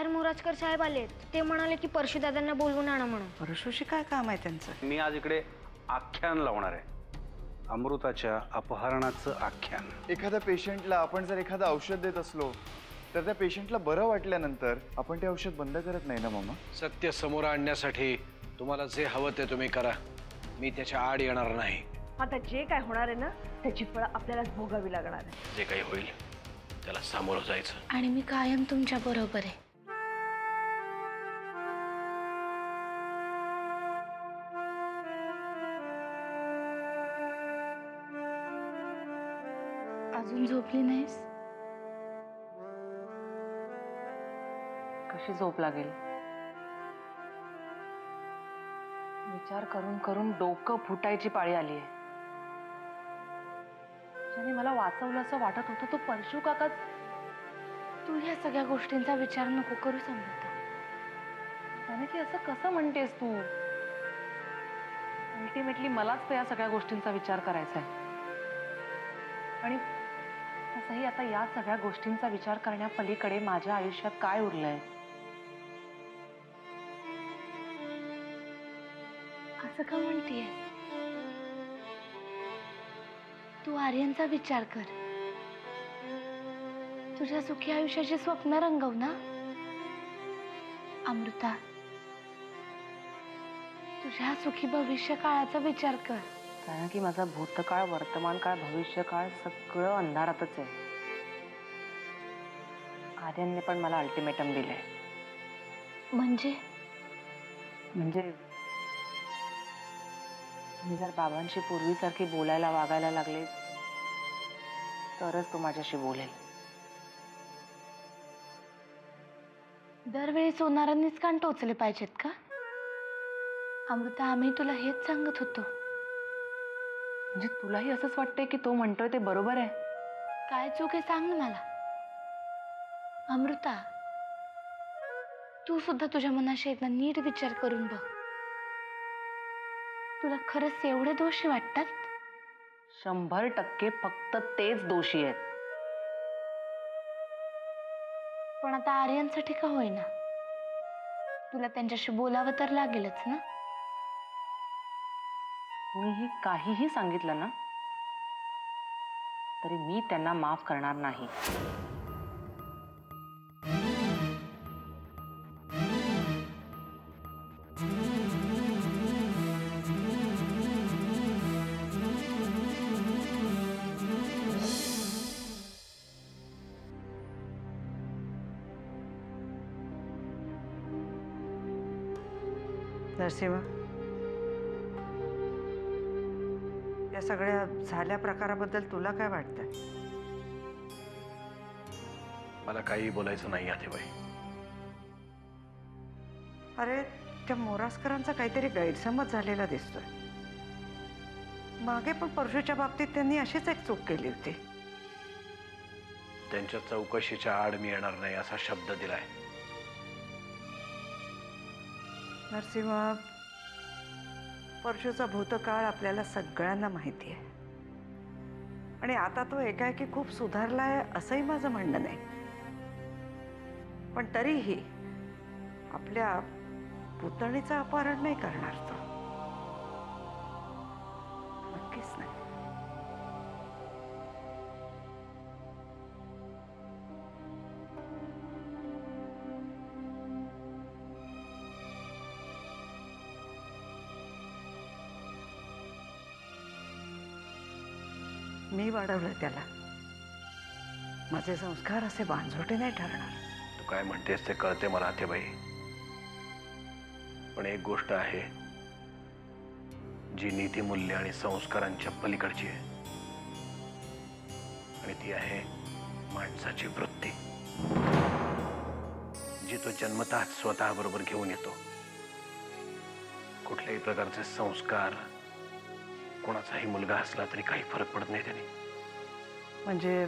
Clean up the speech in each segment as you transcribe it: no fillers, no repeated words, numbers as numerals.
बाहेर मोराजकर साहेब आलेत, ते म्हणाले की परशू दादांना बोलवून आणा म्हणून. परशूशी काय काम आहे त्यांचं? मी आज इकडे आख्यान लावणार आहे, अमृताच्या अपहरणाचं आख्यान. एखाद्या पेशंटला आपण जर एखादं औषध देत असलो तर त्या पेशंटला बरं वाटल्यानंतर आपण ते औषध बंद करत नाही ना मामा? सत्य समोर आणण्यासाठी तुम्हाला जे हवं ते तुम्ही करा, मी त्याच्या आड येणार नाही. आता जे काय होणार आहे ना त्याची फळं आपल्यालाच भोगावी लागणार आहे. जे काही होईल त्याला सामोरं जायचं. आणि मी कायम तुमच्या बरोबर आहे. अजून झोपली नाहीस? कशी झोप लागेल? विचार करून करून डोकं फुटायची पाळी आली आहे. ज्याने मला वाचवलं असं वाटत होतं तो परशू काकाच. तू ह्या सगळ्या गोष्टींचा विचार नको करू समजता. त्याने की असं कसं म्हणतेस तू? अल्टिमेटली मलाच तर या सगळ्या गोष्टींचा विचार करायचा आहे. आणि तसंही आता या सगळ्या गोष्टींचा विचार करण्यापलीकडे माझ्या आयुष्यात काय उरलंय? असं का म्हणतीये? तू आर्यनचा विचार कर. तुझ्या सुखी आयुष्याची स्वप्न रंगव ना. अमृता, तुझ्या सुखी भविष्य काळाचा विचार कर. कारण की माझा भूतकाळ, वर्तमान काळ, भविष्यकाळ सगळं अंधारातच आहे. आर्यनने पण मला अल्टिमेटम दिलंय. म्हणजे मी जर बाबांशी पूर्वीसारखी बोलायला वागायला लागले तरच तो माझ्याशी बोलेल. दरवेळी सोनारांनीच कान टोचले पाहिजेत का? अमृता, आम्ही तुला हेच सांगत होतो. म्हणजे तुलाही असंच वाटतंय की तो म्हणतोय ते बरोबर आहे? काय चूक आहे सांग ना मला. अमृता, तू सुद्धा तुझ्या मनाशी एकदा नीट विचार करून बघ. तुला खरंच एवढे दोषी वाटतात? 100% फक्त तेच दोषी आहेत. पण आता आर्यनसाठी का होईना, तुला त्यांच्याशी बोलावं तर लागेलच ना. मीही काहीही सांगितलं ना तरी मी त्यांना माफ करणार नाही. नरसिंह, या सगळ्या झाल्या प्रकाराबद्दल तुला काय वाटतं? मला काही बोलायचं नाही आतेबाई. अरे, त्या मोरासकरांचा काहीतरी गैरसमज झालेला दिसतोय. मागे पण परशूच्या बाबतीत त्यांनी अशीच एक चूक केली होती. त्यांच्या चौकशीच्या आड मी येणार नाही असा शब्द दिलाय. नरसिंह, परशूचा भूतकाळ आपल्याला सगळ्यांना माहिती आहे आणि आता तो एकाएकी खूप सुधारलाय असंही माझं म्हणणं नाही. पण तरीही आपल्या पुतणीचं अपहरण नाही करणार तो. नक्कीच नाही. मी वाढवलं त्याला. माझे संस्कार असे बांझोटे नाही ठरणार. तू काय म्हणतेस ते कळते मला आतेबाई, पण एक गोष्ट आहे जी नीतिमूल्य आणि संस्कारांच्या पलीकडची आहे, आणि ती आहे माणसाची वृत्ती, जी तो जन्मतः स्वतः बरोबर घेऊन येतो. कुठल्याही प्रकारचे संस्कार कोणाचाही मुलगा असला तरी काही फरक पडत नाही त्याने. म्हणजे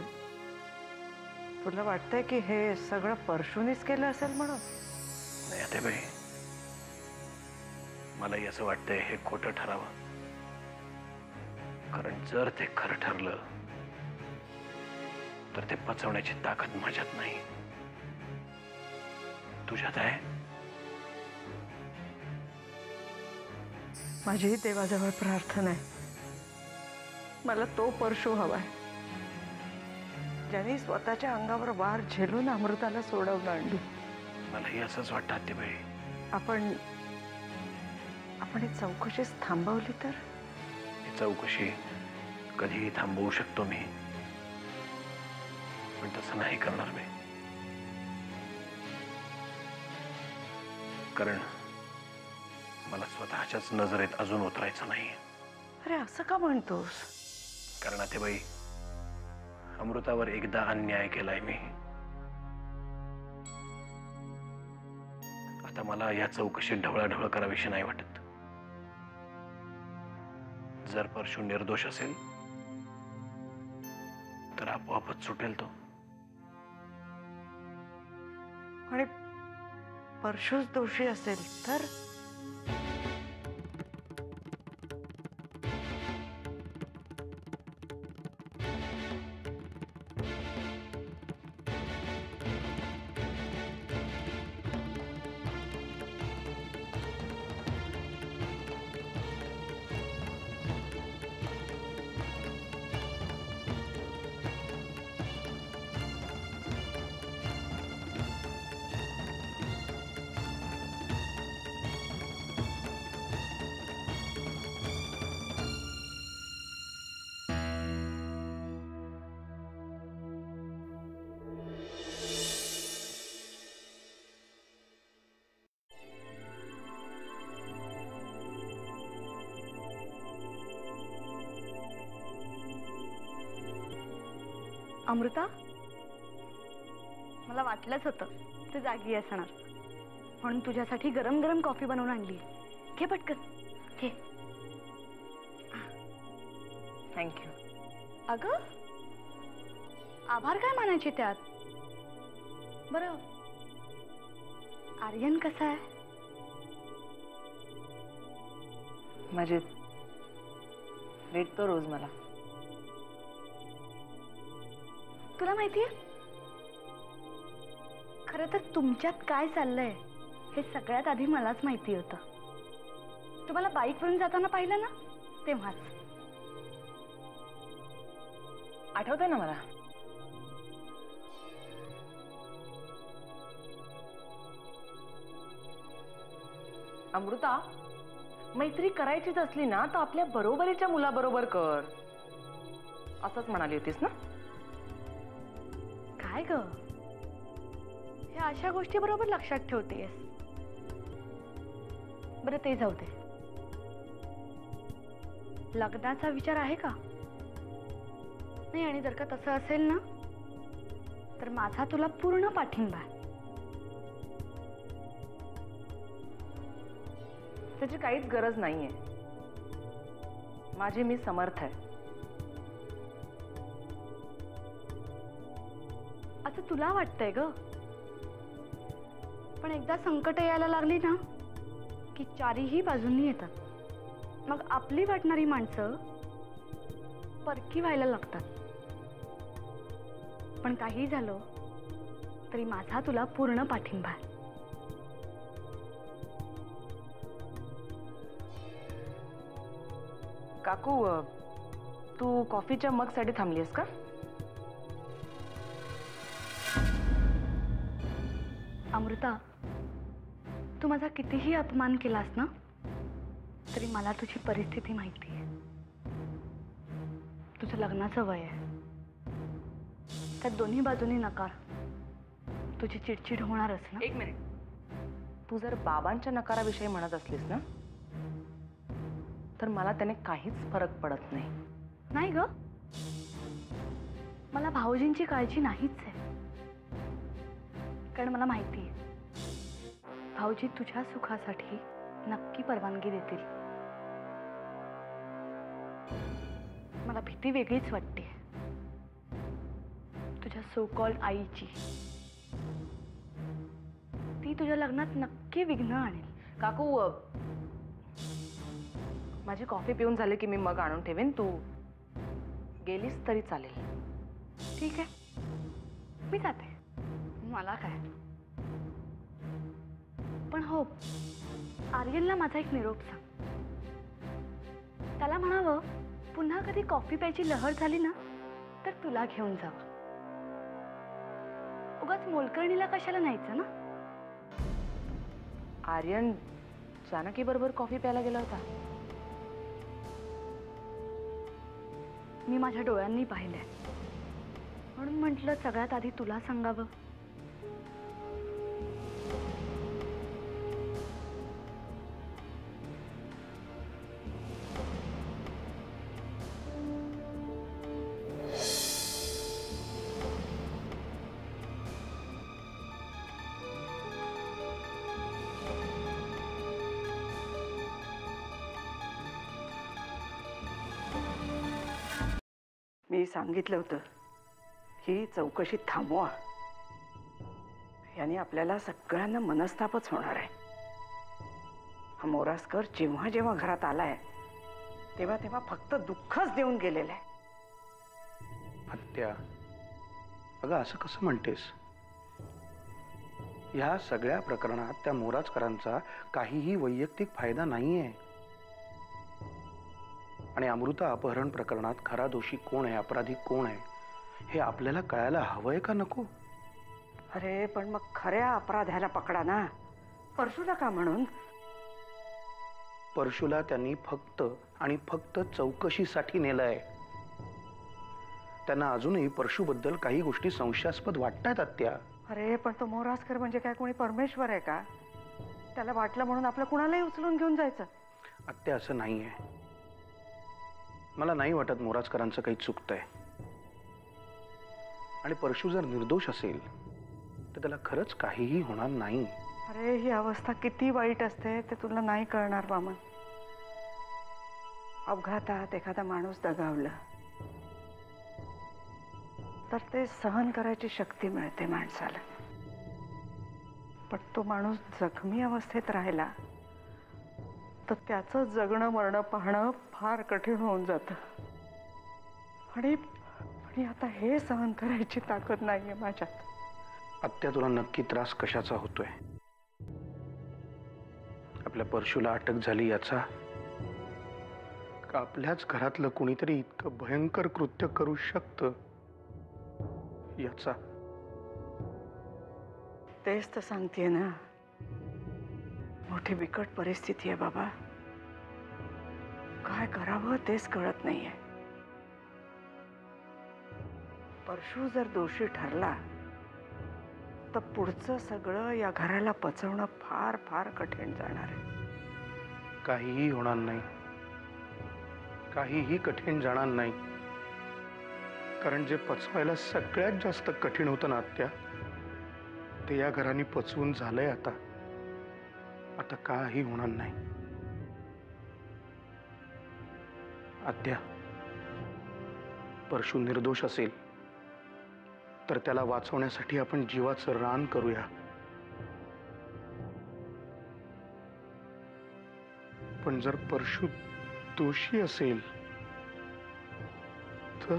तुला वाटतंय की हे सगळं परशूनीच केलं असेल म्हणून? नाही आतेबाई, मलाही असं वाटतंय हे खोटं ठरावं. कारण जर ते खरं ठरलं तर ते पचवण्याची ताकद माझ्यात नाही. तुझ्यात आहे. माझीही देवाजवळ प्रार्थना आहे. मला तो परशु हवाय ज्याने स्वतःच्या अंगावर वार झेलून अमृताला सोडवून आणली. मलाही असंच वाटतं आत्याबाई. आपण ही चौकशीच थांबवली तर? ही चौकशी कधीही थांबवू शकतो मी, पण तसं नाही करणार मी. कारण मला स्वतःच्याच नजरेत अजून उतरायचं नाही. अरे असं का म्हणतोस? कारण आत्याबाई, अमृतावर एकदा अन्याय केलाय मी. आता मला या चौकशीत ढवळाढवळ करावीशी नाही वाटत. जर परशु निर्दोष असेल तर आपोआपच सुटेल तो. आणि परशुच दोषी असेल तर? अमृता, मला वाटलंच होतं तू जागी असणार, म्हणून तुझ्यासाठी गरम गरम कॉफी बनवून आणली. घे पटकन घे. थँक्यू. अगं, आभार काय मानायचे त्यात? बरं, आर्यन कसा आहे? मजेत. भेटतो रोज मला. तुला माहितीये, खरं तर तुमच्यात काय चाललंय हे सगळ्यात आधी मलाच माहिती होतं. तुम्हाला बाईकवरून जाताना पाहिलं ना, तेव्हाच. आठवतंय ना मला. अमृता, मैत्री करायचीच असली ना तर आपल्या बरोबरीच्या मुलाबरोबर कर, असंच म्हणाली होतीस ना? काय ग, हे अशा गोष्टी बरोबर लक्षात ठेवतेस. बरं ते जाऊ दे. लग्नाचा विचार आहे का? नाही, आणि जर का तसं असेल ना तर माझा तुला पूर्ण पाठिंबा आहे. त्याची काहीच गरज नाहीये. माझी मी समर्थ आहे. असं तुला वाटतंय ग, पण एकदा संकट यायला लागली ना की चारीही बाजूंनी येतात. मग आपली वाटणारी माणसं परकी व्हायला लागतात. पण काही झालं तरी माझा तुला पूर्ण पाठिंबा आहे. काकू, तू कॉफीच्या मग साठी थांबलीस का? अमृता, तू माझा कितीही अपमान केलास ना तरी मला तुझी परिस्थिती माहिती आहे. तुझं लग्नाचं वय आहे, त्यात दोन्ही बाजूनी नकार. तुझी चिडचिड होणारच ना. एक मिनिट. तू जर बाबांच्या नकाराविषयी म्हणत असलीस ना तर मला त्याने काहीच फरक पडत नाही. नाही ग, मला भाऊजींची काळजी नाहीच आहे. कारण मला माहिती आहे भाऊजी तुझ्या सुखासाठी नक्की परवानगी देतील. मला भीती वेगळीच वाटते, तुझ्या सो कॉल्ड आईची. ती तुझ्या लग्नात नक्की विघ्न आणेल. काकू, माझी कॉफी पिऊन झाली की मी मग आणून ठेवेन. तू गेलीस तरी चालेल. ठीक आहे, मी जाते. मला काय. पण हो, आर्यनला माझा एक निरोप सांग. त्याला म्हणावं, पुन्हा कधी कॉफी प्यायची लहर झाली ना तर तुला घेऊन जावं. उगाच मोलकर्णीला कशाला न्यायचं ना. आर्यन जानकी बरोबर कॉफी प्यायला गेला होता. मी माझ्या डोळ्यांनी पाहिलंय, म्हणून म्हटलं सगळ्यात आधी तुला सांगावं. मी सांगितलं होतं ही चौकशी थांबवा. याने आपल्याला सगळ्यांना मनस्तापच होणार आहे. हा मोरासकर जेव्हा जेव्हा घरात आलाय तेव्हा तेव्हा फक्त दुःखच देऊन गेलेलं आहे. आत्या, अगं असं कसं म्हणतेस? ह्या सगळ्या प्रकरणात त्या मोराजकरांचा काहीही वैयक्तिक फायदा नाहीये. आणि अमृता अपहरण प्रकरणात खरा दोषी कोण आहे, अपराधी कोण आहे, हे आपल्याला कळायला हवंय का नको? अरे पण मग खऱ्या अपराध्याला पकडा ना. परशुला का म्हणून? परशुला त्यांनी फक्त आणि फक्त चौकशीसाठी नेलंय. त्यांना अजूनही परशुबद्दल काही गोष्टी संशयास्पद वाटतात आत्या. अरे पण तो मोरासकर म्हणजे काय कोणी परमेश्वर आहे का? त्याला वाटलं म्हणून आपलं कुणालाही उचलून घेऊन जायचं? आत्या, असं नाहीये. मला नाही वाटत मोराजकरांचं काही चुकतंय. आणि परशु जर निर्दोष असेल तर त्याला खरंच काहीही होणार नाही. अरे ही अवस्था किती वाईट असते ते तुला नाही कळणार वामन. अपघातात एखादा माणूस दगावला तर ते सहन करायची शक्ती मिळते माणसाला. पण तो माणूस जखमी अवस्थेत राहिला तर त्याचं जगणं मरणं पाहणं फार कठीण होऊन जातं. आणि आता हे सहन करायची ताकद नाहीये माझ्यात. आत्या, तुला नक्की त्रास कशाचा होतोय? आपल्या परशुला अटक झाली याचा, का आपल्याच घरातलं कुणीतरी इतकं भयंकर कृत्य करू शकतं याचा? तेच तर सांगतेय ना, मोठी बिकट परिस्थिती आहे बाबा. काय करावं तेच कळत नाहीये. परशु जर दोषी ठरला तर पुढचं सगळं या घराला पचवणं फार फार कठीण जाणार आहे. काहीही होणार नाही, काहीही कठीण जाणार नाही. कारण जे पचवायला सगळ्यात जास्त कठीण होतं ना आत्या, ते या घराने पचवून झालंय. आता काही होणार नाही. आत्या, परशु निर्दोष असेल तर त्याला वाचवण्यासाठी आपण जीवाचं रान करूया. पण जर परशु दोषी असेल तर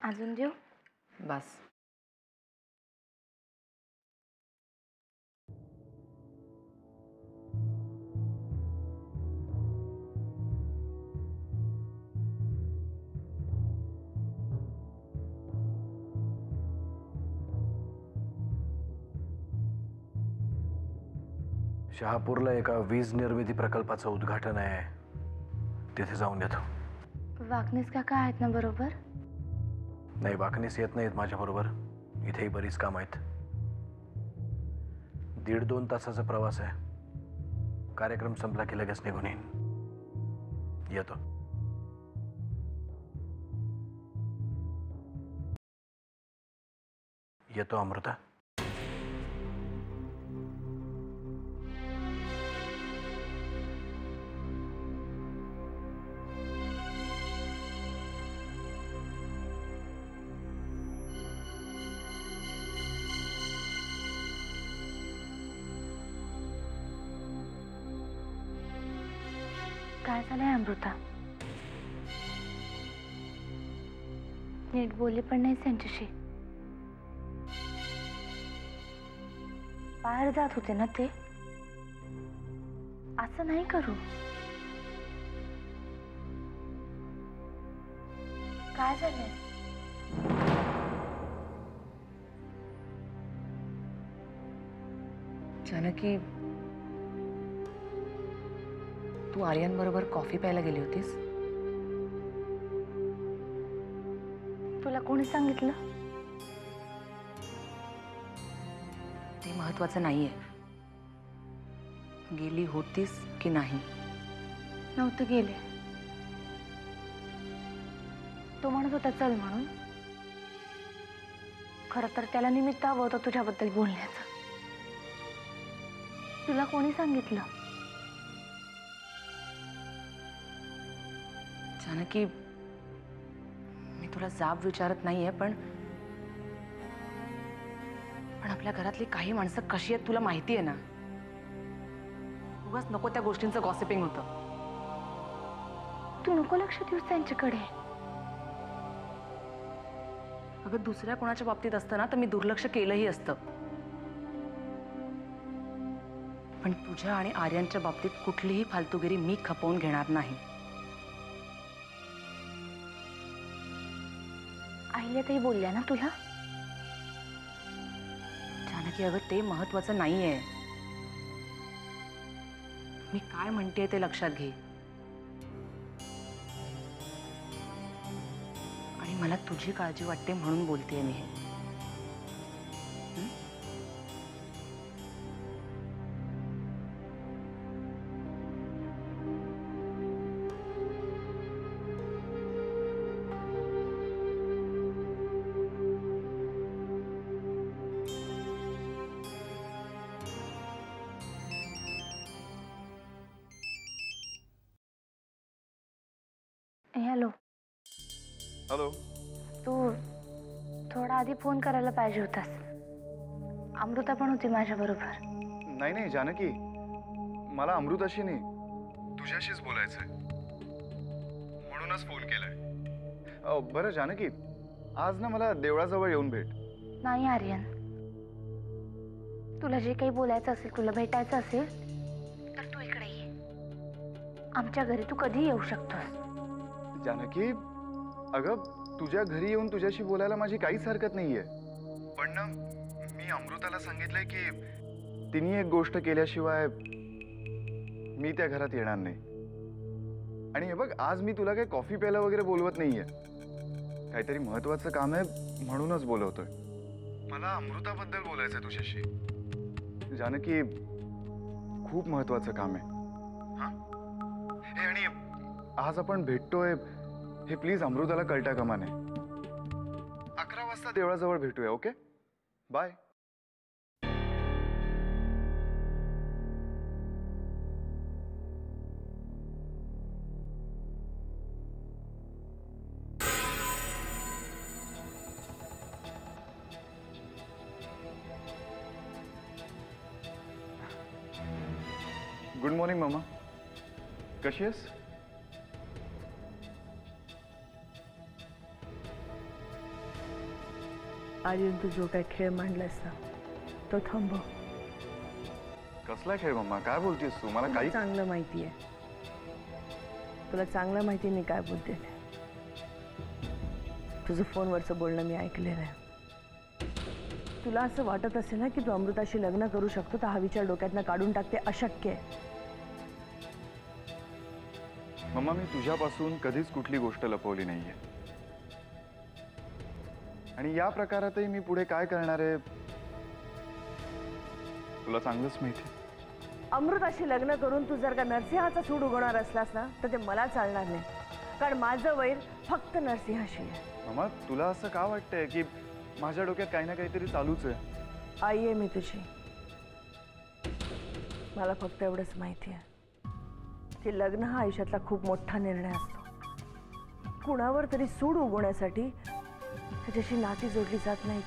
अजून देऊ? बस. शहापूरला एका वीज निर्मिती प्रकल्पाचं उद्घाटन आहे, तिथे जाऊन येतो. वाकनीस काका आहेत ना बरोबर? नाही, वाकनीस येत नाहीत माझ्याबरोबर. इथेही बरीच काम आहेत. 1.5-2 तासाचा प्रवास आहे. कार्यक्रम संपला की लगेच निघून येईन. येतो. येतो अमृता. काय झालंय अमृता? नीट बोलली पण नाही त्यांच्याशी. बाहेर जात होते ना ते. असं नाही करू. काय झालंय? जानकी, तू आर्यन बरोबर कॉफी प्यायला गेली होतीस? तुला कोणी सांगितलं? ते महत्वाचं नाहीये. गेली होतीस की नाही? नव्हतं गेले. तो म्हणत होता चल म्हणून. खरं तर त्याला निमित्त हवं होतं तुझ्याबद्दल बोलण्याचं. तुला कोणी सांगितलं? जानकी, मी तुला जाब विचारत नाहीये, पण आपल्या घरातली काही माणसं कशी आहेत तुला माहिती आहे ना. उगाच नको त्या गोष्टींचं गॉसिपिंग होतं. तू नको लक्ष देऊस त्यांच्याकडे. अगं दुसऱ्या कोणाच्या बाबतीत असतं ना तर मी दुर्लक्ष केलंही असतं, पण तुझ्या आणि आर्यनच्या बाबतीत कुठलीही फालतूगिरी मी खपवून घेणार नाही. अहिल्याताई बोलल्या ना तुला? जानकी, अगं ते महत्वाचं नाहीये. मी काय म्हणते ते लक्षात घे. आणि मला तुझी काळजी वाटते म्हणून बोलतेय मी हे. हॅलो. हॅलो. तू थोडा आधी फोन करायला पाहिजे होतास. अमृता पण होती माझ्या बरोबर. नाही नाही जानकी, मला अमृताशी नाही तुझ्याशीच बोलायचंय, म्हणूनच फोन केलाय. बरं जानकी, आज ना मला देवळाजवळ येऊन भेट. नाही आर्यन, तुला जे काही बोलायचं असेल, तुला भेटायचं असेल तर तू इकडे ये. आमच्या घरी तू कधी येऊ शकतोस. जानकी, अगं तुझ्या घरी येऊन तुझ्याशी बोलायला माझी काहीच हरकत नाहीये, पण ना मी अमृताला सांगितलंय की तिने एक गोष्ट केल्याशिवाय मी त्या घरात येणार नाही. आणि हे बघ, आज मी तुला काही कॉफी प्यायला वगैरे बोलवत नाहीये. काहीतरी महत्वाचं काम आहे म्हणूनच बोलवतोय. मला अमृताबद्दल बोलायचंय तुझ्याशी. जानकी, खूप महत्वाचं काम आहे. हा, हे आणि आज आपण भेटतोय हे प्लीज अमृताला कळता कामा नये. 11 वाजता देवळाजवळ भेटूया. Okay, bye. गुड मॉर्निंग मामा, कशी आहेस? आर्यन, तू जो काय खेळ मांडलास ना तो थांबव. कसला खेळ मम्मा? काय बोलतेस तू? मला काही चांगलं माहिती आहे. तुला चांगलं माहिती मी काय बोलते. तुझं फोनवरचं बोलणं मी ऐकलेलं आहे. तुला असं वाटत असेल ना की तू अमृताशी लग्न करू शकतो, तर हा विचार डोक्यातनं काढून टाकते. अशक्य आहे. मम्मा, मी तुझ्यापासून कधीच कुठली गोष्ट लपवली नाहीये, आणि या प्रकारातही मी पुढे काय करणार आहे तुला चांगलंच माहिती. अमृताशी लग्न करून तू जर का नरसिंहाचा सूड उगवणार असलास ना तर ते मला चालणार नाही, कारण माझं वैर फक्त नरसिंहाशी आहे. मम्मा, तुला असं का वाटतंय की माझ्या डोक्यात काही ना काहीतरी चालूच आहे? आई आहे मी तुझी. मला फक्त एवढंच माहिती आहे की लग्न हा आयुष्यातला खूप मोठा निर्णय असतो. कुणावर तरी सूड उगवण्यासाठी त्याच्याशी नाती जोडली जात नाहीत.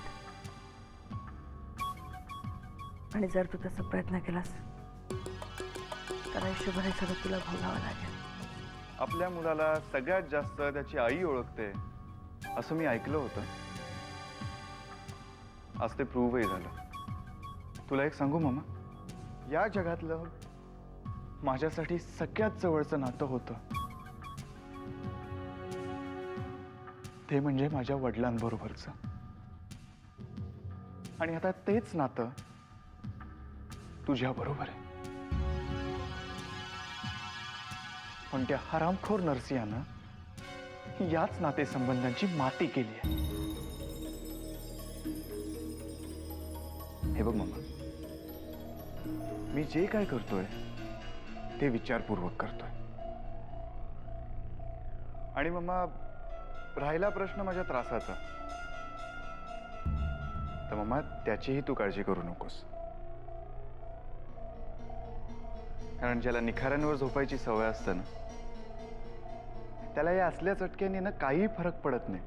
आणि जर तू तसा प्रयत्न केलास तर आयुष्यभर हे सगळं तुला भोगावं लागेल. आपल्या मुलाला सगळ्यात जास्त त्याची आई ओळखते असं मी ऐकलं होतं. आज ते प्रूव्हही झालं. तुला एक सांगू मामा, या जगातलं माझ्यासाठी सगळ्यात जवळचं नातं होतं ते म्हणजे माझ्या वडिलांबरोबरचं. आणि आता तेच नातं तुझ्या बरोबर आहे. पण त्या हरामखोर नरसिंहानं याच नातेसंबंधांची माती केली आहे. हे बघ मामा, मी जे काय करतोय ते विचारपूर्वक करतोय. आणि मामा, राहिला प्रश्न माझ्या त्रासाचा, तर मामा त्याचीही तू काळजी करू नकोस. कारण ज्याला निखाऱ्यांवर झोपायची सवय असते ना, त्याला या असल्या चटक्यांनी ना काही फरक पडत नाही.